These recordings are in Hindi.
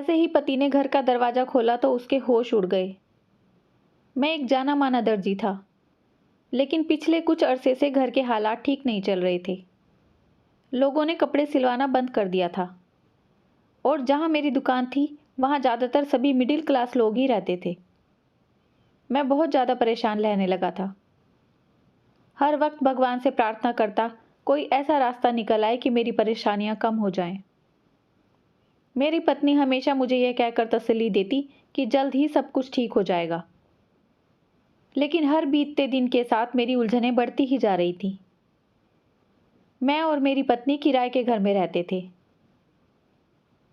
जैसे ही पति ने घर का दरवाज़ा खोला तो उसके होश उड़ गए। मैं एक जाना माना दर्जी था, लेकिन पिछले कुछ अरसे से घर के हालात ठीक नहीं चल रहे थे। लोगों ने कपड़े सिलवाना बंद कर दिया था और जहाँ मेरी दुकान थी वहाँ ज़्यादातर सभी मिडिल क्लास लोग ही रहते थे। मैं बहुत ज़्यादा परेशान रहने लगा था। हर वक्त भगवान से प्रार्थना करता कोई ऐसा रास्ता निकल आए कि मेरी परेशानियां कम हो जाएं। मेरी पत्नी हमेशा मुझे यह कहकर तसल्ली देती कि जल्द ही सब कुछ ठीक हो जाएगा, लेकिन हर बीतते दिन के साथ मेरी उलझनें बढ़ती ही जा रही थी। मैं और मेरी पत्नी किराए के घर में रहते थे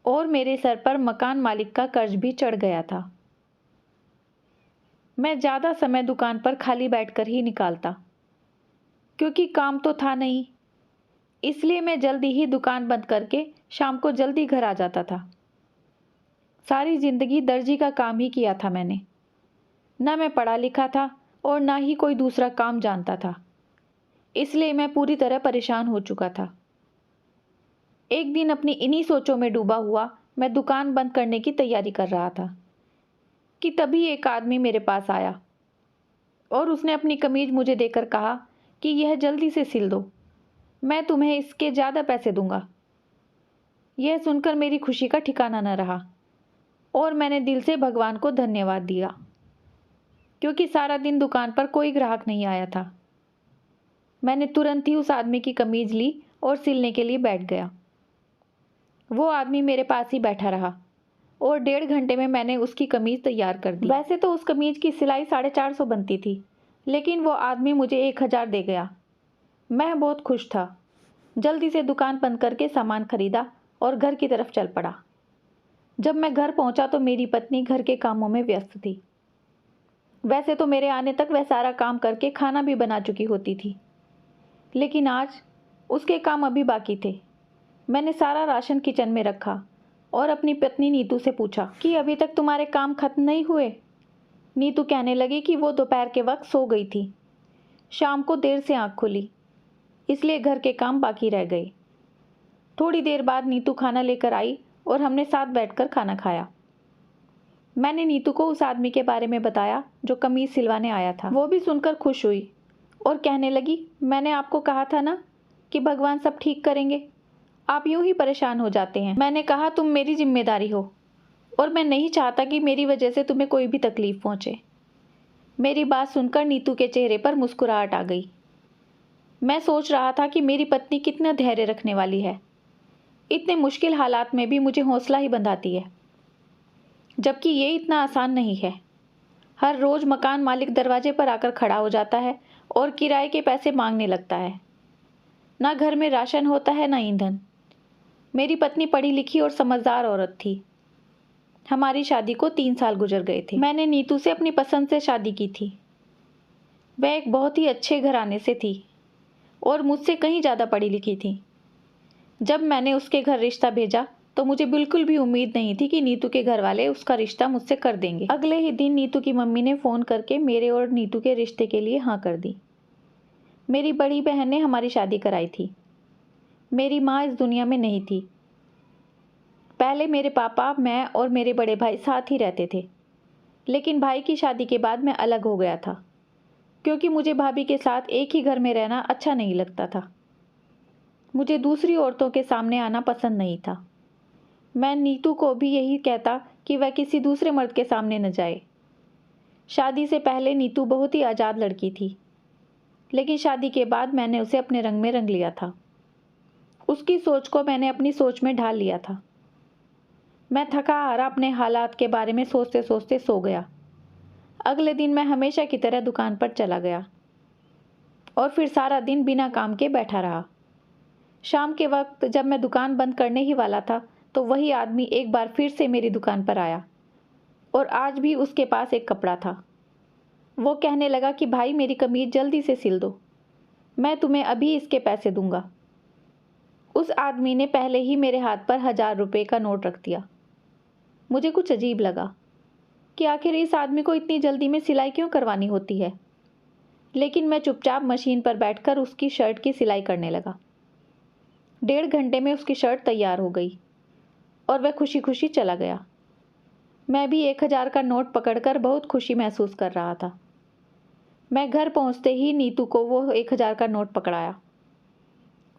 और मेरे सर पर मकान मालिक का कर्ज भी चढ़ गया था। मैं ज़्यादा समय दुकान पर खाली बैठकर ही निकालता, क्योंकि काम तो था नहीं, इसलिए मैं जल्दी ही दुकान बंद करके शाम को जल्दी घर आ जाता था। सारी ज़िंदगी दर्जी का काम ही किया था मैंने। न मैं पढ़ा लिखा था और ना ही कोई दूसरा काम जानता था, इसलिए मैं पूरी तरह परेशान हो चुका था। एक दिन अपनी इन्हीं सोचों में डूबा हुआ मैं दुकान बंद करने की तैयारी कर रहा था कि तभी एक आदमी मेरे पास आया और उसने अपनी कमीज मुझे देकर कहा कि यह जल्दी से सिल दो, मैं तुम्हें इसके ज़्यादा पैसे दूंगा। यह सुनकर मेरी खुशी का ठिकाना न रहा और मैंने दिल से भगवान को धन्यवाद दिया, क्योंकि सारा दिन दुकान पर कोई ग्राहक नहीं आया था। मैंने तुरंत ही उस आदमी की कमीज ली और सिलने के लिए बैठ गया। वो आदमी मेरे पास ही बैठा रहा और 1.5 घंटे में मैंने उसकी कमीज तैयार कर दी। वैसे तो उस कमीज की सिलाई 450 बनती थी, लेकिन वो आदमी मुझे 1000 दे गया। मैं बहुत खुश था। जल्दी से दुकान बंद करके सामान खरीदा और घर की तरफ चल पड़ा। जब मैं घर पहुंचा तो मेरी पत्नी घर के कामों में व्यस्त थी। वैसे तो मेरे आने तक वह सारा काम करके खाना भी बना चुकी होती थी, लेकिन आज उसके काम अभी बाकी थे। मैंने सारा राशन किचन में रखा और अपनी पत्नी नीतू से पूछा कि अभी तक तुम्हारे काम खत्म नहीं हुए। नीतू कहने लगी कि वो दोपहर के वक्त सो गई थी, शाम को देर से आँख खुली, इसलिए घर के काम बाकी रह गए। थोड़ी देर बाद नीतू खाना लेकर आई और हमने साथ बैठकर खाना खाया। मैंने नीतू को उस आदमी के बारे में बताया जो कमीज सिलवाने आया था। वो भी सुनकर खुश हुई और कहने लगी, मैंने आपको कहा था ना कि भगवान सब ठीक करेंगे, आप यूं ही परेशान हो जाते हैं। मैंने कहा तुम मेरी जिम्मेदारी हो और मैं नहीं चाहता कि मेरी वजह से तुम्हें कोई भी तकलीफ पहुंचे। मेरी बात सुनकर नीतू के चेहरे पर मुस्कुराहट आ गई। मैं सोच रहा था कि मेरी पत्नी कितना धैर्य रखने वाली है। इतने मुश्किल हालात में भी मुझे हौसला ही बंधाती है, जबकि ये इतना आसान नहीं है। हर रोज़ मकान मालिक दरवाजे पर आकर खड़ा हो जाता है और किराए के पैसे मांगने लगता है। ना घर में राशन होता है, ना ईंधन। मेरी पत्नी पढ़ी लिखी और समझदार औरत थी। हमारी शादी को 3 साल गुजर गए थे। मैंने नीतू से अपनी पसंद से शादी की थी। वह एक बहुत ही अच्छे घराने से थी और मुझसे कहीं ज़्यादा पढ़ी लिखी थी। जब मैंने उसके घर रिश्ता भेजा तो मुझे बिल्कुल भी उम्मीद नहीं थी कि नीतू के घर वाले उसका रिश्ता मुझसे कर देंगे। अगले ही दिन नीतू की मम्मी ने फ़ोन करके मेरे और नीतू के रिश्ते के लिए हाँ कर दी। मेरी बड़ी बहन ने हमारी शादी कराई थी। मेरी माँ इस दुनिया में नहीं थी। पहले मेरे पापा, मैं और मेरे बड़े भाई साथ ही रहते थे, लेकिन भाई की शादी के बाद मैं अलग हो गया था, क्योंकि मुझे भाभी के साथ एक ही घर में रहना अच्छा नहीं लगता था। मुझे दूसरी औरतों के सामने आना पसंद नहीं था। मैं नीतू को भी यही कहता कि वह किसी दूसरे मर्द के सामने न जाए। शादी से पहले नीतू बहुत ही आज़ाद लड़की थी, लेकिन शादी के बाद मैंने उसे अपने रंग में रंग लिया था। उसकी सोच को मैंने अपनी सोच में ढाल लिया था। मैं थका हारा अपने हालात के बारे में सोचते सोचते सो गया। अगले दिन मैं हमेशा की तरह दुकान पर चला गया और फिर सारा दिन बिना काम के बैठा रहा। शाम के वक्त जब मैं दुकान बंद करने ही वाला था तो वही आदमी एक बार फिर से मेरी दुकान पर आया और आज भी उसके पास एक कपड़ा था। वो कहने लगा कि भाई मेरी कमीज जल्दी से सिल दो, मैं तुम्हें अभी इसके पैसे दूंगा। उस आदमी ने पहले ही मेरे हाथ पर 1000 रुपये का नोट रख दिया। मुझे कुछ अजीब लगा कि आखिर इस आदमी को इतनी जल्दी में सिलाई क्यों करवानी होती है, लेकिन मैं चुपचाप मशीन पर बैठकर उसकी शर्ट की सिलाई करने लगा। 1.5 घंटे में उसकी शर्ट तैयार हो गई और वह खुशी खुशी चला गया। मैं भी 1,000 का नोट पकड़कर बहुत खुशी महसूस कर रहा था। मैं घर पहुंचते ही नीतू को वो 1,000 का नोट पकड़ाया।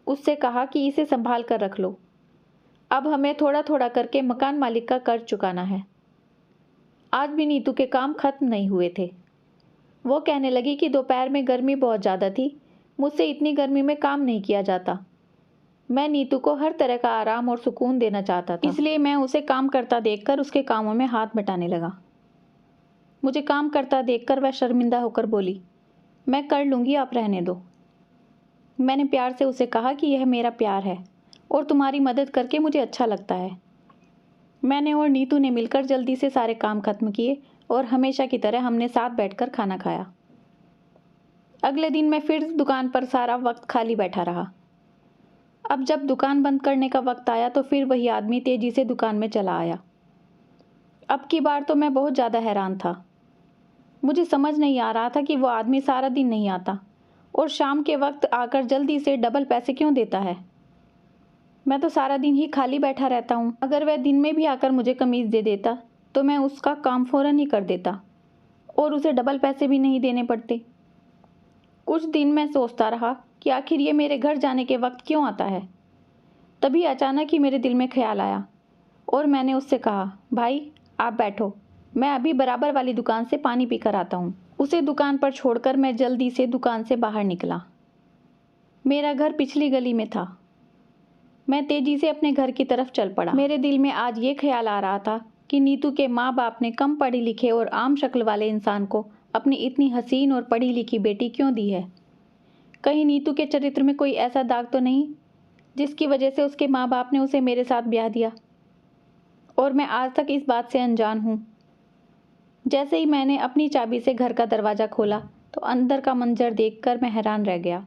उससे कहा कि इसे संभाल कर रख लो। अब हमें थोड़ा थोड़ा करके मकान मालिक का कर्ज चुकाना है। आज भी नीतू के काम खत्म नहीं हुए थे। वो कहने लगी कि दोपहर में गर्मी बहुत ज़्यादा थी, मुझसे इतनी गर्मी में काम नहीं किया जाता। मैं नीतू को हर तरह का आराम और सुकून देना चाहता था, इसलिए मैं उसे काम करता देखकर उसके कामों में हाथ बटाने लगा। मुझे काम करता देखकर वह शर्मिंदा होकर बोली, मैं कर लूँगी, आप रहने दो। मैंने प्यार से उसे कहा कि यह मेरा प्यार है और तुम्हारी मदद करके मुझे अच्छा लगता है। मैंने और नीतू ने मिलकर जल्दी से सारे काम खत्म किए और हमेशा की तरह हमने साथ बैठकर खाना खाया। अगले दिन मैं फिर दुकान पर सारा वक्त खाली बैठा रहा। अब जब दुकान बंद करने का वक्त आया तो फिर वही आदमी तेजी से दुकान में चला आया। अब की बार तो मैं बहुत ज़्यादा हैरान था। मुझे समझ नहीं आ रहा था कि वो आदमी सारा दिन नहीं आता और शाम के वक्त आकर जल्दी से डबल पैसे क्यों देता है। मैं तो सारा दिन ही खाली बैठा रहता हूँ। अगर वह दिन में भी आकर मुझे कमीज़ दे देता तो मैं उसका काम फ़ौरन ही कर देता और उसे डबल पैसे भी नहीं देने पड़ते। कुछ दिन मैं सोचता रहा कि आखिर ये मेरे घर जाने के वक्त क्यों आता है। तभी अचानक ही मेरे दिल में ख्याल आया और मैंने उससे कहा, भाई आप बैठो, मैं अभी बराबर वाली दुकान से पानी पी कर आता हूँ। उसे दुकान पर छोड़कर मैं जल्दी से दुकान से बाहर निकला। मेरा घर पिछली गली में था। मैं तेजी से अपने घर की तरफ चल पड़ा। मेरे दिल में आज ये ख्याल आ रहा था कि नीतू के माँ बाप ने कम पढ़े लिखे और आम शक्ल वाले इंसान को अपनी इतनी हसीन और पढ़ी लिखी बेटी क्यों दी है। कहीं नीतू के चरित्र में कोई ऐसा दाग तो नहीं जिसकी वजह से उसके माँ बाप ने उसे मेरे साथ ब्याह दिया और मैं आज तक इस बात से अनजान हूँ। जैसे ही मैंने अपनी चाबी से घर का दरवाज़ा खोला तो अंदर का मंजर देखकर मैं हैरान रह गया।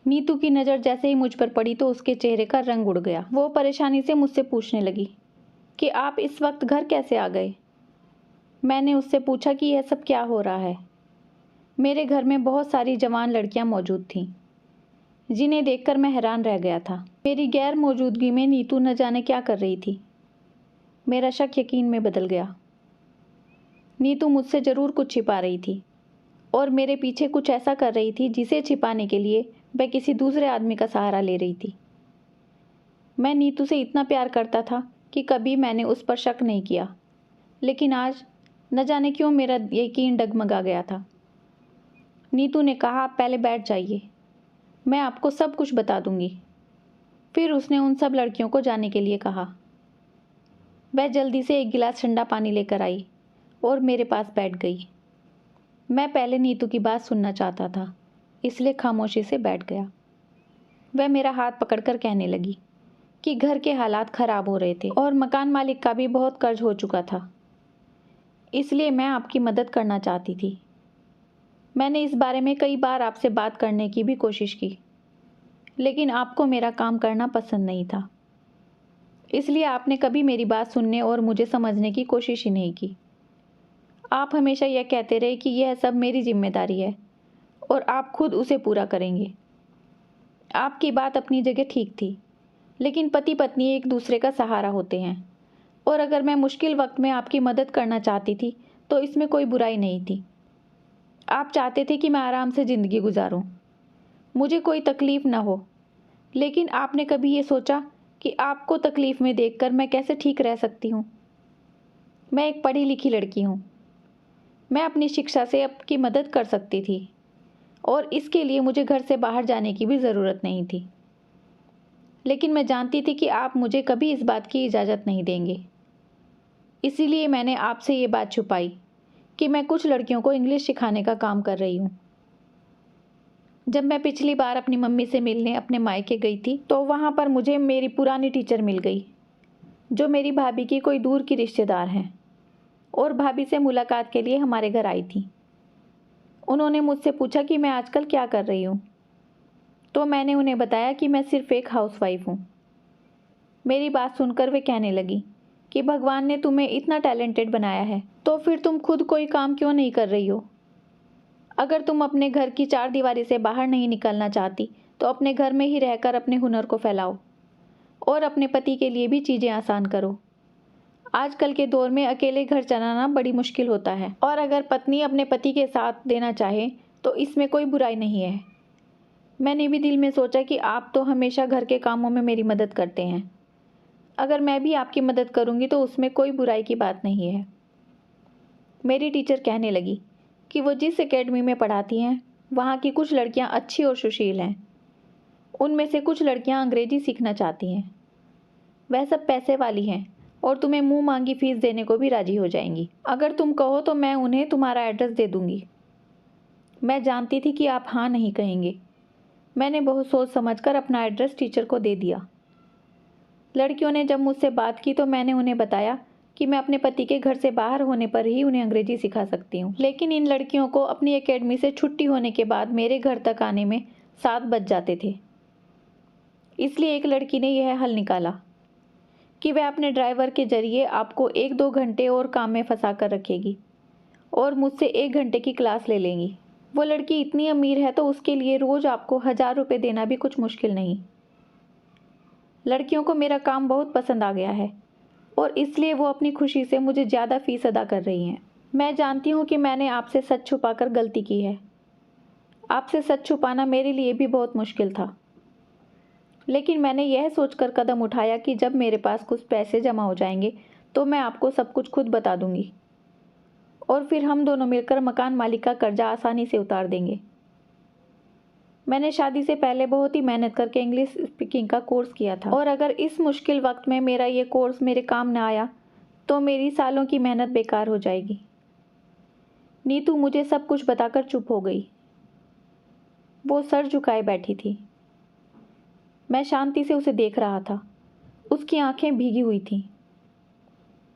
नीतू की नज़र जैसे ही मुझ पर पड़ी तो उसके चेहरे का रंग उड़ गया। वो परेशानी से मुझसे पूछने लगी कि आप इस वक्त घर कैसे आ गए। मैंने उससे पूछा कि यह सब क्या हो रहा है। मेरे घर में बहुत सारी जवान लड़कियां मौजूद थीं, जिन्हें देखकर मैं हैरान रह गया था। मेरी गैर मौजूदगी में नीतू न जाने क्या कर रही थी। मेरा शक यकीन में बदल गया। नीतू मुझसे ज़रूर कुछ छिपा रही थी और मेरे पीछे कुछ ऐसा कर रही थी जिसे छिपाने के लिए वह किसी दूसरे आदमी का सहारा ले रही थी। मैं नीतू से इतना प्यार करता था कि कभी मैंने उस पर शक नहीं किया, लेकिन आज न जाने क्यों मेरा यकीन डगमगा गया था। नीतू ने कहा, आप पहले बैठ जाइए, मैं आपको सब कुछ बता दूंगी। फिर उसने उन सब लड़कियों को जाने के लिए कहा। वह जल्दी से एक गिलास ठंडा पानी लेकर आई और मेरे पास बैठ गई। मैं पहले नीतू की बात सुनना चाहता था, इसलिए खामोशी से बैठ गया। वह मेरा हाथ पकड़कर कहने लगी कि घर के हालात ख़राब हो रहे थे और मकान मालिक का भी बहुत कर्ज हो चुका था, इसलिए मैं आपकी मदद करना चाहती थी। मैंने इस बारे में कई बार आपसे बात करने की भी कोशिश की, लेकिन आपको मेरा काम करना पसंद नहीं था, इसलिए आपने कभी मेरी बात सुनने और मुझे समझने की कोशिश ही नहीं की। आप हमेशा यह कहते रहे कि यह सब मेरी जिम्मेदारी है और आप खुद उसे पूरा करेंगे। आपकी बात अपनी जगह ठीक थी, लेकिन पति पत्नी एक दूसरे का सहारा होते हैं और अगर मैं मुश्किल वक्त में आपकी मदद करना चाहती थी तो इसमें कोई बुराई नहीं थी। आप चाहते थे कि मैं आराम से ज़िंदगी गुजारूं, मुझे कोई तकलीफ़ ना हो, लेकिन आपने कभी ये सोचा कि आपको तकलीफ़ में देखकर मैं कैसे ठीक रह सकती हूँ। मैं एक पढ़ी लिखी लड़की हूँ, मैं अपनी शिक्षा से आपकी मदद कर सकती थी और इसके लिए मुझे घर से बाहर जाने की भी ज़रूरत नहीं थी, लेकिन मैं जानती थी कि आप मुझे कभी इस बात की इजाज़त नहीं देंगे। इसीलिए मैंने आपसे ये बात छुपाई कि मैं कुछ लड़कियों को इंग्लिश सिखाने का काम कर रही हूँ। जब मैं पिछली बार अपनी मम्मी से मिलने अपने मायके गई थी तो वहाँ पर मुझे मेरी पुरानी टीचर मिल गई, जो मेरी भाभी की कोई दूर की रिश्तेदार हैं और भाभी से मुलाकात के लिए हमारे घर आई थी। उन्होंने मुझसे पूछा कि मैं आजकल क्या कर रही हूँ, तो मैंने उन्हें बताया कि मैं सिर्फ एक हाउसवाइफ हूँ। मेरी बात सुनकर वे कहने लगी कि भगवान ने तुम्हें इतना टैलेंटेड बनाया है, तो फिर तुम खुद कोई काम क्यों नहीं कर रही हो। अगर तुम अपने घर की चार दीवारी से बाहर नहीं निकलना चाहती तो अपने घर में ही रहकर अपने हुनर को फैलाओ और अपने पति के लिए भी चीज़ें आसान करो। आजकल के दौर में अकेले घर चलाना बड़ी मुश्किल होता है, और अगर पत्नी अपने पति के साथ देना चाहे तो इसमें कोई बुराई नहीं है। मैंने भी दिल में सोचा कि आप तो हमेशा घर के कामों में मेरी मदद करते हैं, अगर मैं भी आपकी मदद करूंगी तो उसमें कोई बुराई की बात नहीं है। मेरी टीचर कहने लगी कि वो जिस एकेडमी में पढ़ाती हैं वहाँ की कुछ लड़कियाँ अच्छी और सुशील हैं। उनमें से कुछ लड़कियाँ अंग्रेजी सीखना चाहती हैं। वह सब पैसे वाली हैं और तुम्हें मुंह मांगी फीस देने को भी राजी हो जाएंगी। अगर तुम कहो तो मैं उन्हें तुम्हारा एड्रेस दे दूंगी। मैं जानती थी कि आप हाँ नहीं कहेंगे। मैंने बहुत सोच समझकर अपना एड्रेस टीचर को दे दिया। लड़कियों ने जब मुझसे बात की तो मैंने उन्हें बताया कि मैं अपने पति के घर से बाहर होने पर ही उन्हें अंग्रेजी सिखा सकती हूँ, लेकिन इन लड़कियों को अपनी एकेडमी से छुट्टी होने के बाद मेरे घर तक आने में 7 बज जाते थे। इसलिए एक लड़की ने यह हल निकाला कि वह अपने ड्राइवर के जरिए आपको 1-2 घंटे और काम में फंसा कर रखेगी और मुझसे 1 घंटे की क्लास ले लेंगी। वो लड़की इतनी अमीर है तो उसके लिए रोज़ आपको 1000 रुपये देना भी कुछ मुश्किल नहीं। लड़कियों को मेरा काम बहुत पसंद आ गया है और इसलिए वो अपनी खुशी से मुझे ज़्यादा फ़ीस अदा कर रही हैं। मैं जानती हूँ कि मैंने आपसे सच छुपाकर गलती की है। आपसे सच छुपाना मेरे लिए भी बहुत मुश्किल था, लेकिन मैंने यह सोचकर कदम उठाया कि जब मेरे पास कुछ पैसे जमा हो जाएंगे तो मैं आपको सब कुछ खुद बता दूंगी और फिर हम दोनों मिलकर मकान मालिक का कर्जा आसानी से उतार देंगे। मैंने शादी से पहले बहुत ही मेहनत करके इंग्लिश स्पीकिंग का कोर्स किया था, और अगर इस मुश्किल वक्त में मेरा ये कोर्स मेरे काम न आया तो मेरी सालों की मेहनत बेकार हो जाएगी। नीतू मुझे सब कुछ बताकर चुप हो गई। वो सर झुकाए बैठी थी। मैं शांति से उसे देख रहा था। उसकी आंखें भीगी हुई थीं।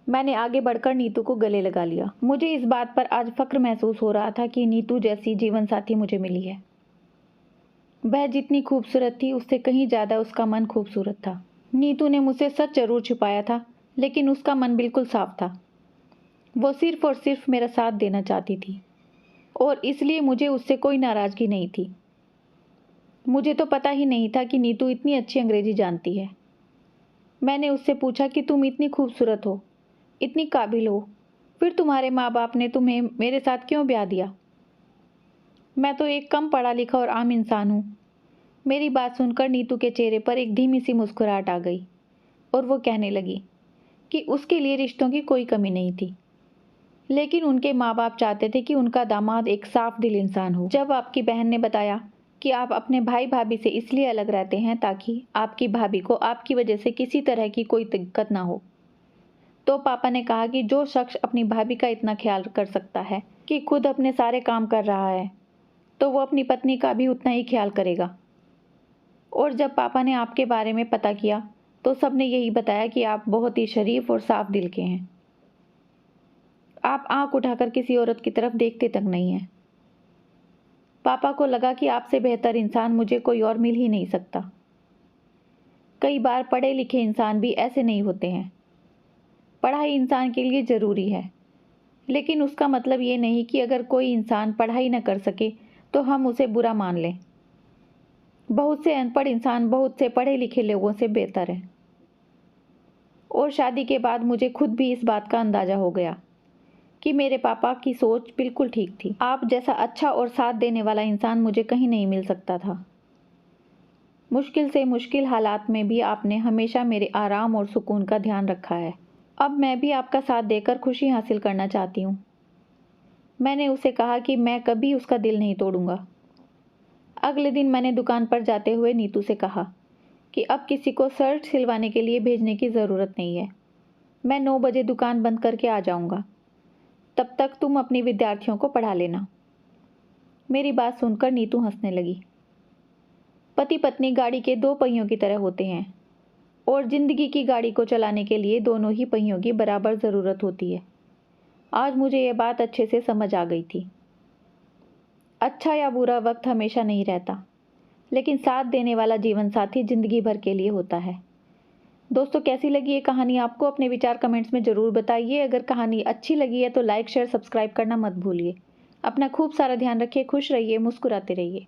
मैंने आगे बढ़कर नीतू को गले लगा लिया। मुझे इस बात पर आज फक्र महसूस हो रहा था कि नीतू जैसी जीवन साथी मुझे मिली है। वह जितनी खूबसूरत थी उससे कहीं ज़्यादा उसका मन खूबसूरत था। नीतू ने मुझसे सच जरूर छुपाया था, लेकिन उसका मन बिल्कुल साफ था। वो सिर्फ और सिर्फ मेरा साथ देना चाहती थी और इसलिए मुझे उससे कोई नाराज़गी नहीं थी। मुझे तो पता ही नहीं था कि नीतू इतनी अच्छी अंग्रेजी जानती है। मैंने उससे पूछा कि तुम इतनी खूबसूरत हो, इतनी काबिल हो, फिर तुम्हारे माँ बाप ने तुम्हें मेरे साथ क्यों ब्याह दिया? मैं तो एक कम पढ़ा लिखा और आम इंसान हूँ। मेरी बात सुनकर नीतू के चेहरे पर एक धीमी सी मुस्कुराहट आ गई और वो कहने लगी कि उसके लिए रिश्तों की कोई कमी नहीं थी, लेकिन उनके माँ बाप चाहते थे कि उनका दामाद एक साफ दिल इंसान हो। जब आपकी बहन ने बताया कि आप अपने भाई भाभी से इसलिए अलग रहते हैं ताकि आपकी भाभी को आपकी वजह से किसी तरह की कोई दिक्कत ना हो, तो पापा ने कहा कि जो शख्स अपनी भाभी का इतना ख्याल कर सकता है कि खुद अपने सारे काम कर रहा है, तो वो अपनी पत्नी का भी उतना ही ख्याल करेगा। और जब पापा ने आपके बारे में पता किया तो सबने यही बताया कि आप बहुत ही शरीफ और साफ दिल के हैं। आप आंख उठाकर किसी औरत की तरफ देखते तक नहीं हैं। पापा को लगा कि आपसे बेहतर इंसान मुझे कोई और मिल ही नहीं सकता। कई बार पढ़े लिखे इंसान भी ऐसे नहीं होते हैं। पढ़ाई इंसान के लिए ज़रूरी है, लेकिन उसका मतलब ये नहीं कि अगर कोई इंसान पढ़ाई न कर सके तो हम उसे बुरा मान लें। बहुत से अनपढ़ इंसान बहुत से पढ़े लिखे लोगों से बेहतर हैं। और शादी के बाद मुझे खुद भी इस बात का अंदाज़ा हो गया कि मेरे पापा की सोच बिल्कुल ठीक थी। आप जैसा अच्छा और साथ देने वाला इंसान मुझे कहीं नहीं मिल सकता था। मुश्किल से मुश्किल हालात में भी आपने हमेशा मेरे आराम और सुकून का ध्यान रखा है। अब मैं भी आपका साथ देकर खुशी हासिल करना चाहती हूँ। मैंने उसे कहा कि मैं कभी उसका दिल नहीं तोड़ूंगा। अगले दिन मैंने दुकान पर जाते हुए नीतू से कहा कि अब किसी को शर्ट सिलवाने के लिए भेजने की ज़रूरत नहीं है। मैं 9 बजे दुकान बंद करके आ जाऊंगा। तब तक तुम अपनी विद्यार्थियों को पढ़ा लेना। मेरी बात सुनकर नीतू हंसने लगी। पति पत्नी गाड़ी के 2 पहियों की तरह होते हैं और ज़िंदगी की गाड़ी को चलाने के लिए दोनों ही पहियों की बराबर ज़रूरत होती है। आज मुझे यह बात अच्छे से समझ आ गई थी। अच्छा या बुरा वक्त हमेशा नहीं रहता, लेकिन साथ देने वाला जीवन साथी ज़िंदगी भर के लिए होता है। दोस्तों, कैसी लगी ये कहानी आपको? अपने विचार कमेंट्स में ज़रूर बताइए। अगर कहानी अच्छी लगी है तो लाइक शेयर सब्सक्राइब करना मत भूलिए। अपना खूब सारा ध्यान रखिए, खुश रहिए, मुस्कुराते रहिए।